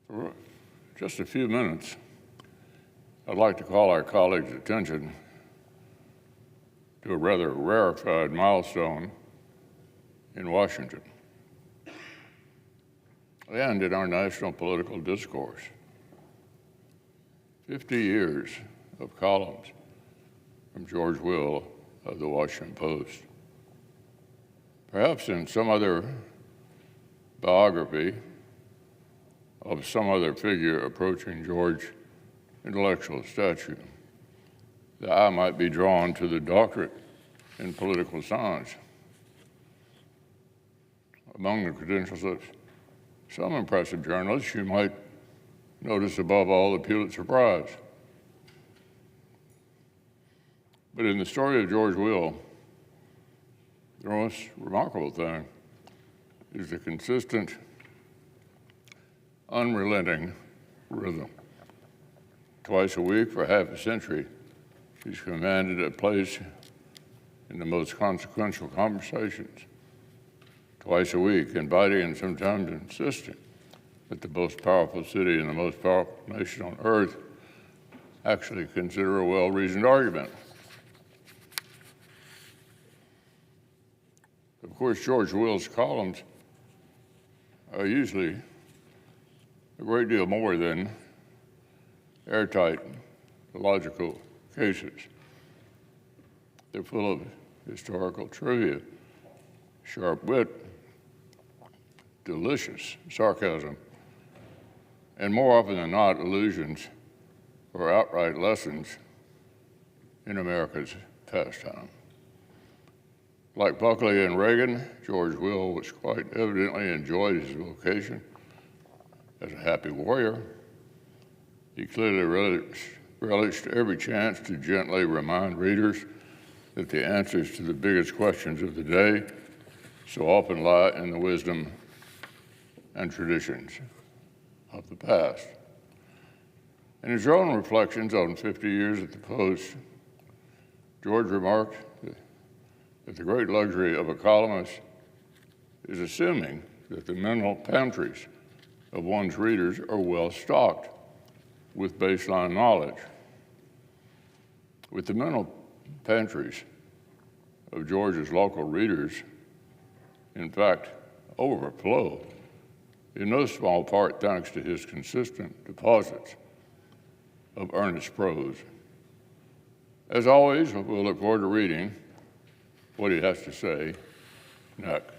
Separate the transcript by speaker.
Speaker 1: For just a few minutes, I'd like to call our colleagues' attention to a rather rarefied milestone in Washington and in our national political discourse. 50 years of columns from George Will of the Washington Post. Perhaps in some other biography of some other figure approaching George's intellectual stature, the eye might be drawn to the doctorate in political science. Among the credentials of some impressive journalists, you might notice above all the Pulitzer Prize. But in the story of George Will, the most remarkable thing is the consistent, unrelenting rhythm. Twice a week for half a century, he's commanded a place in the most consequential conversations. Twice a week, inviting and sometimes insisting that the most powerful city and the most powerful nation on earth actually consider a well-reasoned argument. Of course, George Will's columns are usually a great deal more than airtight, logical cases. They're full of historical trivia, sharp wit, delicious sarcasm, and more often than not, allusions or outright lessons in America's pastime. Like Buckley and Reagan, George Will was quite evidently enjoyed his vocation as a happy warrior. He clearly relished every chance to gently remind readers that the answers to the biggest questions of the day so often lie in the wisdom and traditions of the past. In his own reflections on 50 years at the Post, George remarked that the great luxury of a columnist is assuming that the mental pantries of one's readers are well stocked with baseline knowledge. With the mental pantries of George's local readers, in fact, overflow, in no small part thanks to his consistent deposits of earnest prose. As always, we'll look forward to reading what he has to say next.